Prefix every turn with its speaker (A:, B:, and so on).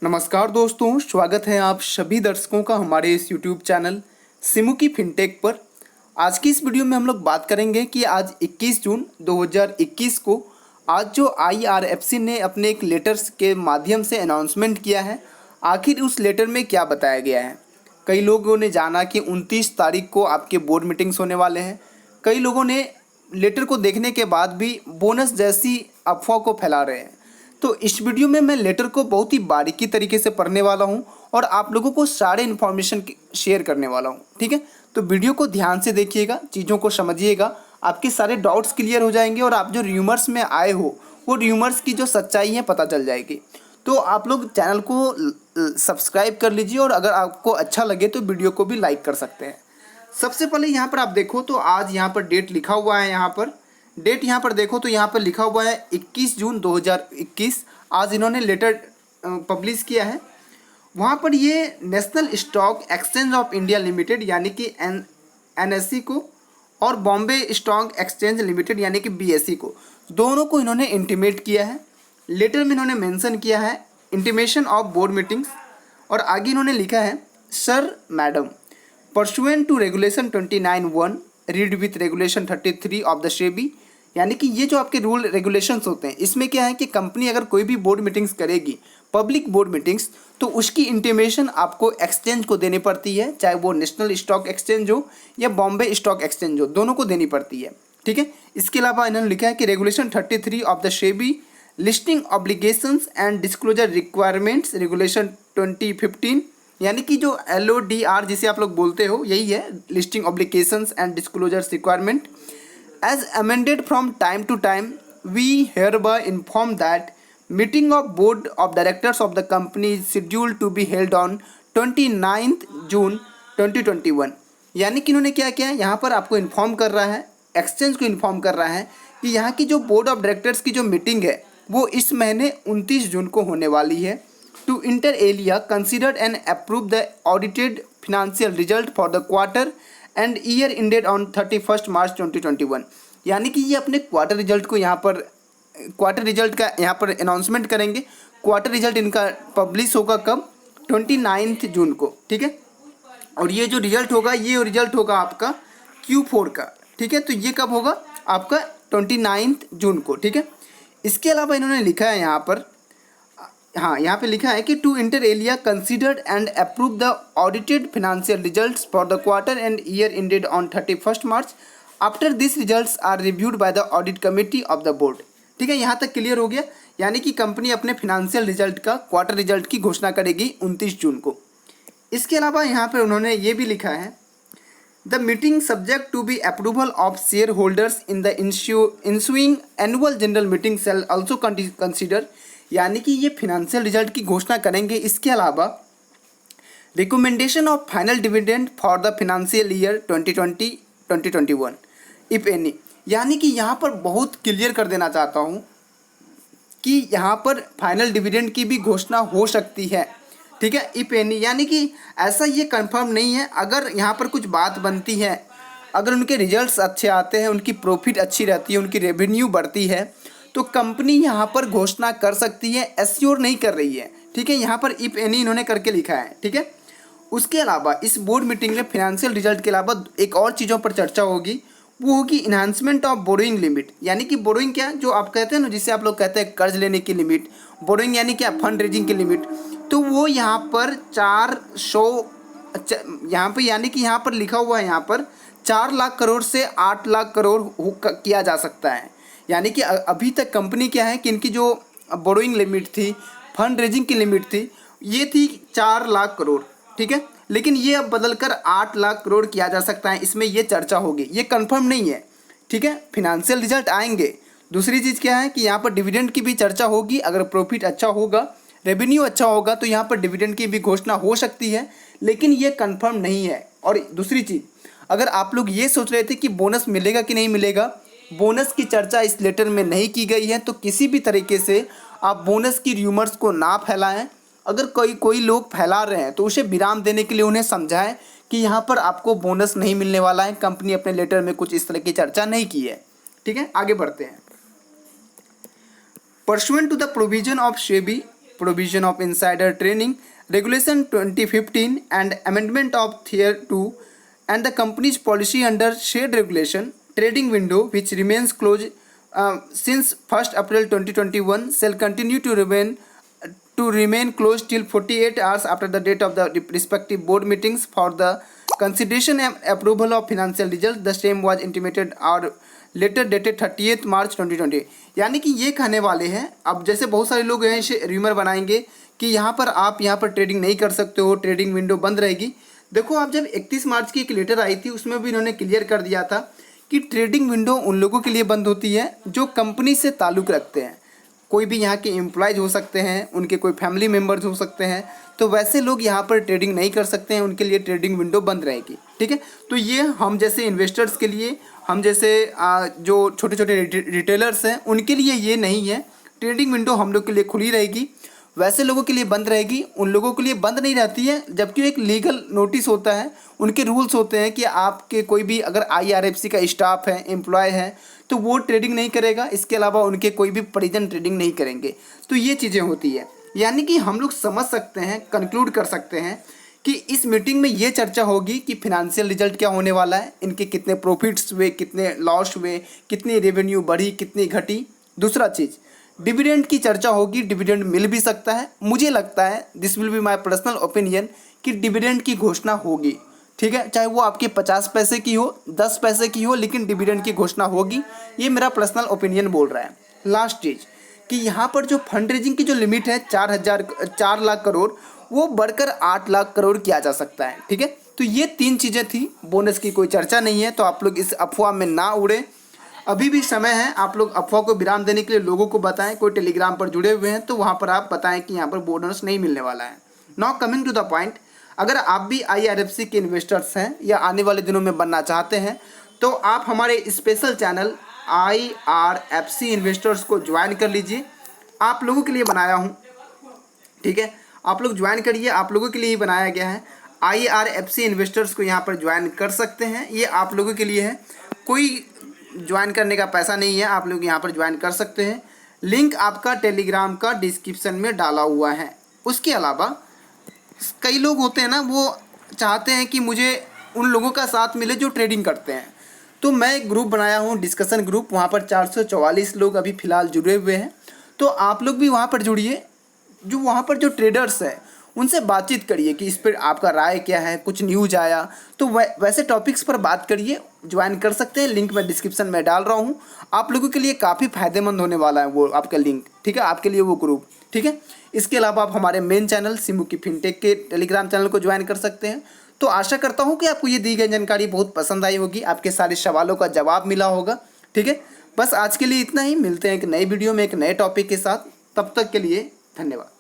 A: नमस्कार दोस्तों, स्वागत है आप सभी दर्शकों का हमारे इस YouTube चैनल सिमू की फिनटेक पर। आज की इस वीडियो में हम लोग बात करेंगे कि आज 21 जून 2021 को आज जो IRFC ने अपने एक लेटर्स के माध्यम से अनाउंसमेंट किया है, आखिर उस लेटर में क्या बताया गया है। कई लोगों ने जाना कि 29 तारीख को आपके बोर्ड मीटिंग्स होने वाले हैं। कई लोगों ने लेटर को देखने के बाद भी बोनस जैसी अफवाह को फैला रहे हैं। तो इस वीडियो में मैं लेटर को बहुत ही बारीकी तरीके से पढ़ने वाला हूं और आप लोगों को सारे इन्फॉर्मेशन शेयर करने वाला हूं। ठीक है, तो वीडियो को ध्यान से देखिएगा, चीज़ों को समझिएगा, आपके सारे डाउट्स क्लियर हो जाएंगे और आप जो र्यूमर्स में आए हो वो र्यूमर्स की जो सच्चाई है पता चल जाएगी। तो आप लोग चैनल को सब्सक्राइब कर लीजिए और अगर आपको अच्छा लगे तो वीडियो को भी लाइक कर सकते हैं। सबसे पहले यहाँ पर आप देखो तो आज यहाँ पर डेट लिखा हुआ है, यहाँ पर डेट यहाँ पर देखो तो यहाँ पर लिखा हुआ है 21 जून 2021। आज इन्होंने लेटर पब्लिश किया है। वहाँ पर ये national stock exchange of India limited यानी कि NSE को और बॉम्बे स्टॉक एक्सचेंज लिमिटेड यानी कि BSE को, दोनों को इन्होंने इंटीमेट किया है। लेटर में इन्होंने मेंशन किया है इंटीमेशन ऑफ बोर्ड मीटिंग्स और आगे इन्होंने लिखा है sir madam pursuant to regulation 29(1) read with regulation 33 of the SEBI, यानी कि ये जो आपके रूल रेगुलेशंस होते हैं इसमें क्या है कि कंपनी अगर कोई भी बोर्ड मीटिंग्स करेगी, पब्लिक बोर्ड मीटिंग्स, तो उसकी इंटीमेशन आपको एक्सचेंज को देनी पड़ती है, चाहे वो नेशनल स्टॉक एक्सचेंज हो या बॉम्बे स्टॉक एक्सचेंज हो, दोनों को देनी पड़ती है। ठीक है, इसके अलावा इन्होंने लिखा है कि regulation 33 of the SEBI listing obligations and disclosure requirements regulation 2015, यानी कि जो LODR जिसे आप लोग बोलते हो यही है, listing obligations and disclosures requirement as amended from time to time, we hereby inform that meeting of board of directors of the company is scheduled to be held on 29th June 2021। यानी कि इन्होंने क्या किया है, यहाँ पर आपको inform कर रहा है, एक्सचेंज को इन्फॉर्म कर रहा है कि यहाँ की जो बोर्ड ऑफ डायरेक्टर्स की जो मीटिंग है वो इस महीने 29 जून को होने वाली है। To inter alia consider and approve the audited financial result for the quarter and year ended on 31 March 2021, यानी कि ये अपने क्वार्टर रिजल्ट को यहाँ पर क्वार्टर रिजल्ट का यहाँ पर अनाउंसमेंट करेंगे। क्वार्टर रिजल्ट इनका पब्लिश होगा कब? 29 जून को। ठीक है, और ये जो रिजल्ट होगा ये रिजल्ट होगा आपका Q4 का। ठीक है, तो ये कब होगा? आपका 29 जून को। ठीक है, इसके अलावा इन्होंने लिखा है यहाँ पर, हाँ यहाँ पे लिखा है कि to inter alia considered and approve the audited financial results for the quarter and year ended on 31 March after this results are reviewed by the audit committee of the board. ठीक है, यहाँ तक क्लियर हो गया। यानी कि company अपने financial result का क्वार्टर रिजल्ट की घोषणा करेगी 29 जून को। इसके अलावा यहाँ पर उन्होंने ये भी लिखा है the meeting subject to be approval of share holders in the ensuing annual general meeting shall also consider, यानी कि ये फिनेंशियल रिजल्ट की घोषणा करेंगे। इसके अलावा recommendation of final dividend for the financial year 2020-2021 if any, यानी कि यहाँ पर बहुत क्लियर कर देना चाहता हूँ कि यहाँ पर फाइनल डिविडेंड की भी घोषणा हो सकती है। ठीक है, इफ एनी, यानी कि ऐसा ये कंफर्म नहीं है। अगर यहाँ पर कुछ बात बनती है, अगर उनके रिजल्ट्स अच्छे आते हैं, उनकी प्रॉफिट अच्छी रहती है, उनकी रेवेन्यू बढ़ती है, तो कंपनी यहाँ पर घोषणा कर सकती है, एश्योर नहीं कर रही है। ठीक है, यहाँ पर इफ एनी इन्होंने करके लिखा है। ठीक है, उसके अलावा इस बोर्ड मीटिंग में फिनेंशियल रिजल्ट के अलावा एक और चीज़ों पर चर्चा होगी, वो होगी इन्हांसमेंट ऑफ बोरोइंग लिमिट, यानी कि बोरोइंग क्या, जो आप कहते हैं ना, जिसे आप लोग कहते हैं कर्ज लेने की लिमिट, बोरोइंग यानी क्या, फंड रेजिंग की लिमिट, तो वो यहाँ पर 400, यहाँ पर यानी कि यहाँ पर लिखा हुआ है, यहाँ पर 4 लाख करोड़ से 8 लाख करोड़ किया जा सकता है। यानी कि अभी तक कंपनी क्या है कि इनकी जो बोरोइंग लिमिट थी, फंड रेजिंग की लिमिट थी, ये थी 4 लाख करोड़। ठीक है, लेकिन ये अब बदलकर 8 लाख करोड़ किया जा सकता है, इसमें ये चर्चा होगी, ये कंफर्म नहीं है। ठीक है, फिनेंशियल रिजल्ट आएंगे। दूसरी चीज़ क्या है कि यहाँ पर डिविडेंड की भी चर्चा होगी। अगर प्रॉफिट अच्छा होगा, रेवेन्यू अच्छा होगा, तो यहाँ पर डिविडेंड की भी घोषणा हो सकती है, लेकिन ये कंफर्म नहीं है। और दूसरी चीज़, अगर आप लोग ये सोच रहे थे कि बोनस मिलेगा कि नहीं मिलेगा, बोनस की चर्चा इस लेटर में नहीं की गई है, तो किसी भी तरीके से आप बोनस की र्यूमर्स को ना फैलाएं। अगर कोई लोग फैला रहे हैं तो उसे विराम देने के लिए उन्हें समझाएं कि यहाँ पर आपको बोनस नहीं मिलने वाला है, कंपनी अपने लेटर में कुछ इस तरह की चर्चा नहीं की है। ठीक है, आगे बढ़ते हैं। Pursuant to the provision of SEBI provision of insider trading regulation 2015 and amendment of Tier 2 and the company's policy under shared regulation trading window which remains closed since 1st April 2021 shall continue to remain closed till 48 hours after the date of the respective board meetings for the consideration and approval of financial results. The same was intimated or letter dated 30 March 2020। यानी कि ये कहने वाले हैं, अब जैसे बहुत सारे लोग हैं इसे र्यूमर बनाएंगे कि यहाँ पर आप यहाँ पर ट्रेडिंग नहीं कर सकते हो, ट्रेडिंग विंडो बंद रहेगी। देखो आप जब 31 मार्च की एक लेटर आई थी उसमें भी इन्होंने क्लियर कर दिया था कि ट्रेडिंग विंडो उन लोगों के लिए बंद होती है जो कंपनी से ताल्लुक़ रखते हैं। कोई भी यहाँ के एम्प्लॉयज़ हो सकते हैं, उनके कोई फैमिली मेम्बर्स हो सकते हैं, तो वैसे लोग यहाँ पर ट्रेडिंग नहीं कर सकते हैं, उनके लिए ट्रेडिंग विंडो बंद रहेगी। ठीक है, तो ये हम जैसे इन्वेस्टर्स के लिए, हम जैसे जो छोटे छोटे रिटेलर्स हैं उनके लिए ये नहीं है। ट्रेडिंग विंडो हम लोग के लिए खुली रहेगी, वैसे लोगों के लिए बंद रहेगी, उन लोगों के लिए बंद नहीं रहती है। जबकि एक लीगल नोटिस होता है, उनके रूल्स होते हैं कि आपके कोई भी अगर IRFC का स्टाफ है, एम्प्लॉय है, तो वो ट्रेडिंग नहीं करेगा। इसके अलावा उनके कोई भी परिजन ट्रेडिंग नहीं करेंगे। तो ये चीज़ें होती है। यानी कि हम लोग समझ सकते हैं, कंक्लूड कर सकते हैं कि इस मीटिंग में ये चर्चा होगी कि फिनंशियल रिजल्ट क्या होने वाला है, इनके कितने प्रॉफिट्स हुए, कितने लॉस हुए, कितनी रेवेन्यू बढ़ी, कितनी घटी। दूसरा चीज़ डिविडेंड की चर्चा होगी, डिविडेंड मिल भी सकता है। मुझे लगता है, this will be my personal opinion, कि डिविडेंड की घोषणा होगी। ठीक है, चाहे वो आपके 50 पैसे की हो, 10 पैसे की हो, लेकिन डिविडेंड की घोषणा होगी। ये मेरा पर्सनल ओपिनियन बोल रहा है। लास्ट चीज़ कि यहाँ पर जो फंड रेजिंग की जो लिमिट है 4 लाख करोड़, वो बढ़कर 8 लाख करोड़ किया जा सकता है। ठीक है, तो ये 3 चीज़ें थी। बोनस की कोई चर्चा नहीं है, तो आप लोग इस अफवाह में ना उड़े। अभी भी समय है, आप लोग अफवाह को विराम देने के लिए लोगों को बताएं। कोई टेलीग्राम पर जुड़े हुए हैं तो वहाँ पर आप बताएं कि यहाँ पर बोनस नहीं मिलने वाला है। Now coming to the point, अगर आप भी IRFC के इन्वेस्टर्स हैं या आने वाले दिनों में बनना चाहते हैं तो आप हमारे स्पेशल चैनल IRFC इन्वेस्टर्स को ज्वाइन कर लीजिए। आप लोगों के लिए बनाया हूँ। ठीक है, आप लोग ज्वाइन करिए, आप लोगों के लिए ही बनाया गया है। IRFC इन्वेस्टर्स को यहाँ पर ज्वाइन कर सकते हैं, ये आप लोगों के लिए है। कोई ज्वाइन करने का पैसा नहीं है, आप लोग यहाँ पर ज्वाइन कर सकते हैं। लिंक आपका टेलीग्राम का डिस्क्रिप्शन में डाला हुआ है। उसके अलावा कई लोग होते हैं ना, वो चाहते हैं कि मुझे उन लोगों का साथ मिले जो ट्रेडिंग करते हैं। तो मैं एक ग्रुप बनाया हूँ, डिस्कशन ग्रुप, वहाँ पर 444 लोग अभी फ़िलहाल जुड़े हुए हैं। तो आप लोग भी वहाँ पर जुड़िए। जो वहाँ पर जो ट्रेडर्स हैं उनसे बातचीत करिए कि इस पर आपका राय क्या है, कुछ न्यूज आया तो वैसे टॉपिक्स पर बात करिए। ज्वाइन कर सकते हैं, लिंक मैं डिस्क्रिप्शन में डाल रहा हूँ। आप लोगों के लिए काफ़ी फ़ायदेमंद होने वाला है वो आपका लिंक। ठीक है, आपके लिए वो ग्रुप। ठीक है, इसके अलावा आप हमारे मेन चैनल सिमुकी फिनटेक के टेलीग्राम चैनल को ज्वाइन कर सकते हैं। तो आशा करता हूँ कि आपको ये दी गई जानकारी बहुत पसंद आई होगी, आपके सारे सवालों का जवाब मिला होगा। ठीक है, बस आज के लिए इतना ही। मिलते हैं एक नई वीडियो में एक नए टॉपिक के साथ। तब तक के लिए धन्यवाद।